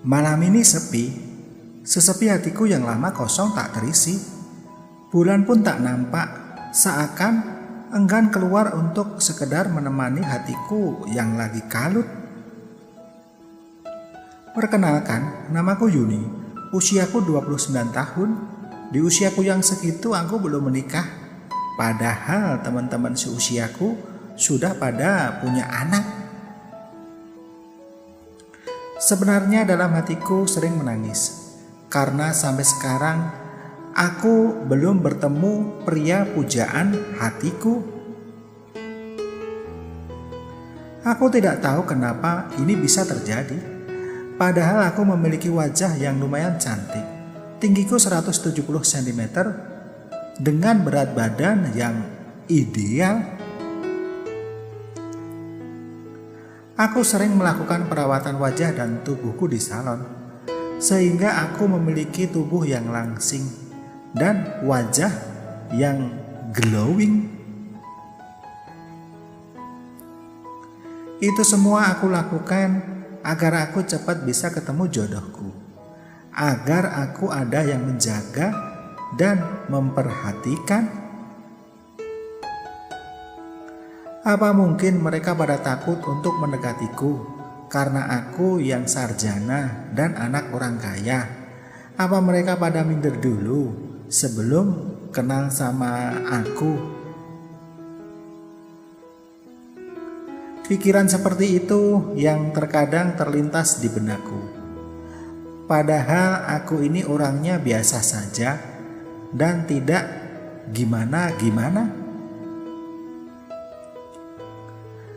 Malam ini sepi, sesepi hatiku yang lama kosong tak terisi. Bulan pun tak nampak, seakan enggan keluar untuk sekedar menemani hatiku yang lagi kalut. Perkenalkan, namaku Yuni, usiaku 29 tahun. Di usiaku yang segitu aku belum menikah. Padahal teman-teman seusiaku sudah pada punya anak. Sebenarnya dalam hatiku sering menangis, karena sampai sekarang aku belum bertemu pria pujaan hatiku. Aku tidak tahu kenapa ini bisa terjadi. Padahal aku memiliki wajah yang lumayan cantik. Tinggiku 170 cm dengan berat badan yang ideal. Aku sering melakukan perawatan wajah dan tubuhku di salon, sehingga aku memiliki tubuh yang langsing dan wajah yang glowing. Itu semua aku lakukan agar aku cepat bisa ketemu jodohku, agar aku ada yang menjaga dan memperhatikan. Apa mungkin mereka pada takut untuk mendekatiku karena aku yang sarjana dan anak orang kaya? Apa mereka pada minder dulu sebelum kenal sama aku? Pikiran seperti itu yang terkadang terlintas di benakku. Padahal aku ini orangnya biasa saja dan tidak gimana-gimana.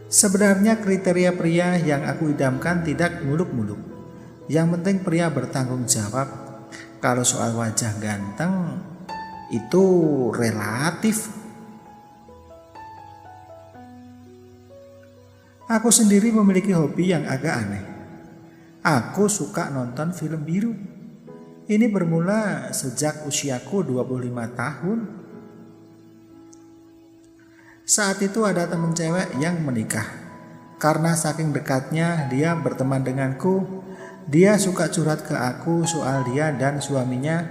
Sebenarnya kriteria pria yang aku idamkan tidak muluk-muluk. Yang penting pria bertanggung jawab. Kalau soal wajah ganteng itu relatif. Aku sendiri memiliki hobi yang agak aneh. Aku suka nonton film biru. Ini bermula sejak usiaku 25 tahun. Saat itu ada teman cewek yang menikah. Karena saking dekatnya dia berteman denganku, dia suka curhat ke aku soal dia dan suaminya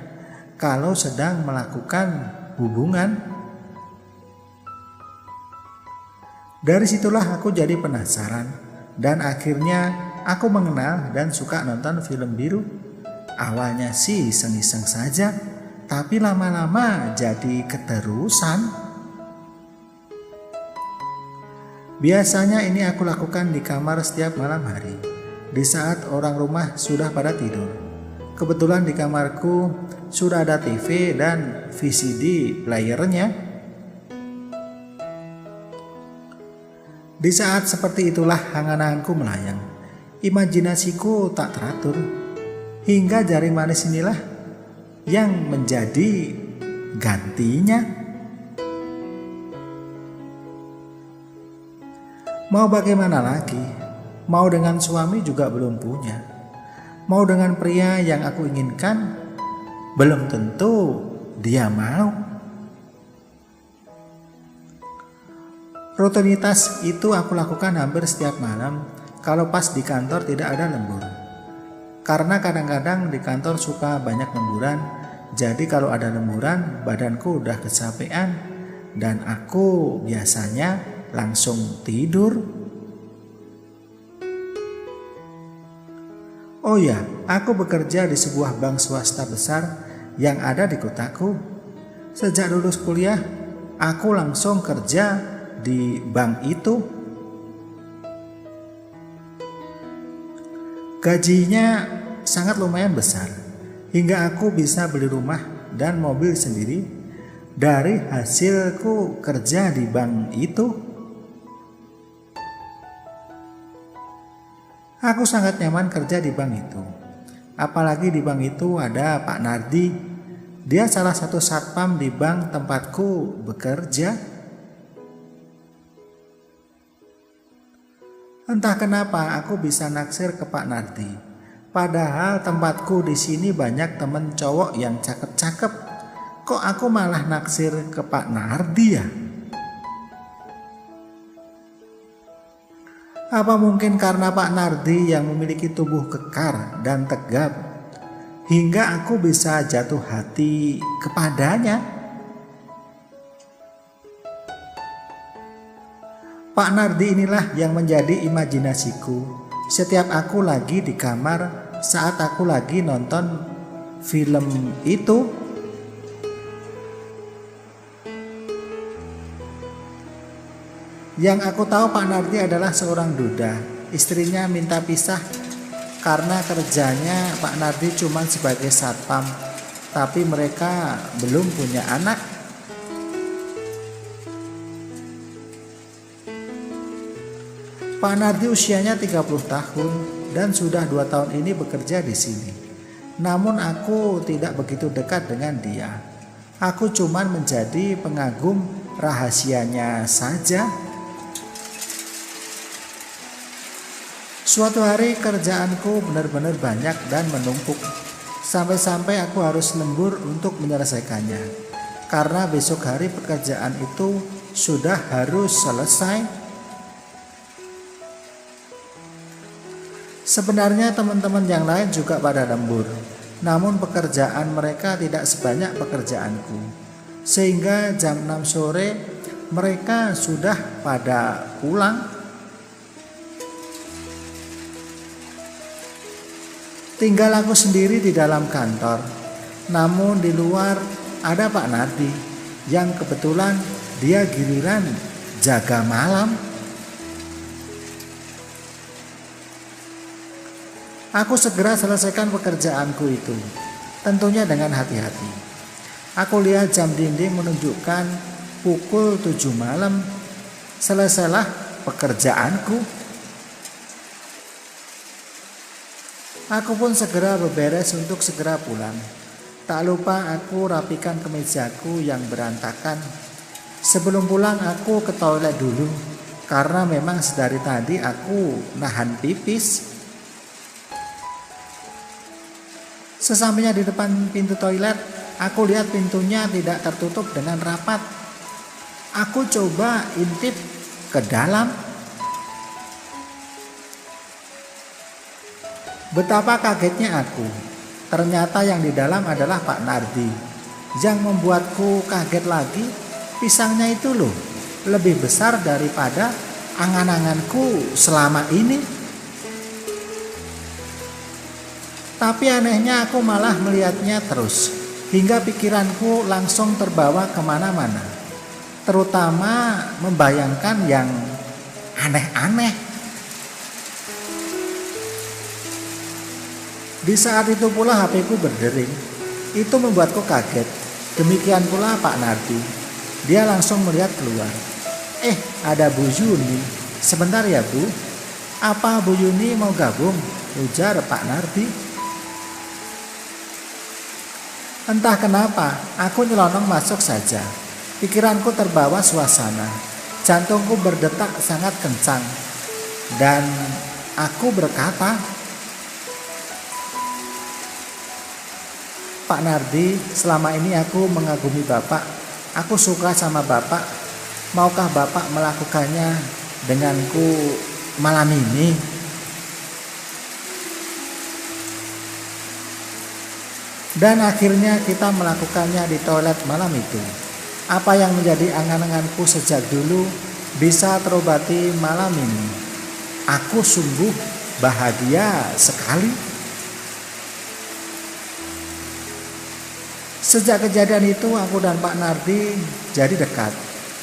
kalau sedang melakukan hubungan. Dari situlah aku jadi penasaran dan akhirnya aku mengenal dan suka nonton film biru. Awalnya sih iseng-iseng saja, tapi lama-lama jadi keterusan. Biasanya ini aku lakukan di kamar setiap malam hari, di saat orang rumah sudah pada tidur. Kebetulan di kamarku sudah ada TV dan VCD playernya. Di saat seperti itulah angan-anganku melayang. Imajinasiku tak teratur, hingga jari manis inilah yang menjadi gantinya. Mau bagaimana lagi? Mau dengan suami juga belum punya. Mau dengan pria yang aku inginkan, belum tentu dia mau. Rutinitas itu aku lakukan hampir setiap malam kalau pas di kantor tidak ada lembur. Karena kadang-kadang di kantor suka banyak lemburan, jadi kalau ada lemburan badanku udah kecapean dan aku biasanya langsung tidur. Oh ya, aku bekerja di sebuah bank swasta besar yang ada di kotaku. Sejak lulus kuliah, aku langsung kerja di bank itu. Gajinya sangat lumayan besar, hingga aku bisa beli rumah dan mobil sendiri dari hasilku kerja di bank itu. Aku sangat nyaman kerja di bank itu. Apalagi di bank itu ada Pak Nardi. Dia salah satu satpam di bank tempatku bekerja. Entah kenapa aku bisa naksir ke Pak Nardi. Padahal tempatku di sini banyak temen cowok yang cakep-cakep. Kok aku malah naksir ke Pak Nardi ya? Apa mungkin karena Pak Nardi yang memiliki tubuh kekar dan tegap hingga aku bisa jatuh hati kepadanya? Pak Nardi inilah yang menjadi imajinasiku setiap aku lagi di kamar saat aku lagi nonton film itu. Yang aku tahu Pak Nardi adalah seorang duda. Istrinya minta pisah karena kerjanya Pak Nardi cuma sebagai satpam, tapi mereka belum punya anak. Pak Nardi usianya 30 tahun dan sudah 2 tahun ini bekerja di sini. Namun aku tidak begitu dekat dengan dia. Aku cuma menjadi pengagum rahasianya saja. Suatu hari kerjaanku benar-benar banyak dan menumpuk. Sampai-sampai aku harus lembur untuk menyelesaikannya. Karena besok hari pekerjaan itu sudah harus selesai. Sebenarnya teman-teman yang lain juga pada lembur. Namun pekerjaan mereka tidak sebanyak pekerjaanku. Sehingga jam 6 sore mereka sudah pada pulang. Tinggal aku sendiri di dalam kantor. Namun di luar ada Pak Nardi yang kebetulan dia giliran jaga malam. Aku segera selesaikan pekerjaanku itu, tentunya dengan hati-hati. Aku lihat jam dinding menunjukkan pukul 7 malam. Selesailah pekerjaanku. Aku pun segera beberes untuk segera pulang. Tak lupa aku rapikan kemejaku yang berantakan. Sebelum pulang aku ke toilet dulu, karena memang sedari tadi aku nahan pipis. Sesampainya di depan pintu toilet, aku lihat pintunya tidak tertutup dengan rapat. Aku coba intip ke dalam. Betapa kagetnya aku. Ternyata yang di dalam adalah Pak Nardi. Yang membuatku kaget lagi, pisangnya itu loh lebih besar daripada angan-anganku selama ini. Tapi anehnya aku malah melihatnya terus, hingga pikiranku langsung terbawa kemana-mana. Terutama membayangkan yang aneh-aneh. Di saat itu pula HP-ku berdering. Itu membuatku kaget. Demikian pula Pak Nardi. Dia langsung melihat keluar. Ada Bu Yuni. Sebentar ya Bu. Apa Bu Yuni mau gabung? Ujar Pak Nardi. Entah kenapa, aku nyelonong masuk saja. Pikiranku terbawa suasana. Jantungku berdetak sangat kencang. Dan aku berkata, Pak Nardi, selama ini aku mengagumi Bapak. Aku suka sama Bapak. Maukah Bapak melakukannya denganku malam ini? Dan akhirnya kita melakukannya di toilet malam itu. Apa yang menjadi angan-anganku sejak dulu bisa terobati malam ini. Aku sungguh bahagia sekali. Sejak kejadian itu aku dan Pak Nardi jadi dekat.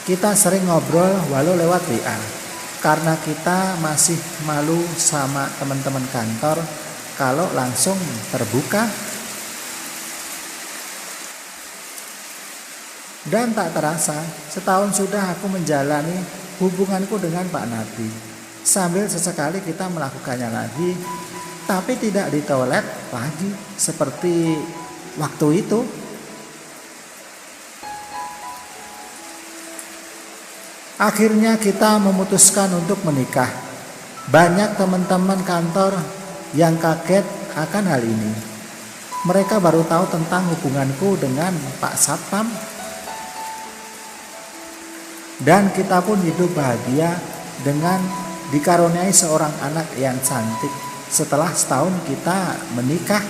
Kita sering ngobrol walau lewat WA. Karena kita masih malu sama teman-teman kantor kalau langsung terbuka. Dan tak terasa setahun sudah aku menjalani hubunganku dengan Pak Nardi. Sambil sesekali kita melakukannya lagi, tapi tidak di toilet lagi seperti waktu itu. Akhirnya kita memutuskan untuk menikah. Banyak teman-teman kantor yang kaget akan hal ini. Mereka baru tahu tentang hubunganku dengan Pak Satpam. Dan kita pun hidup bahagia dengan dikaruniai seorang anak yang cantik. Setelah setahun kita menikah,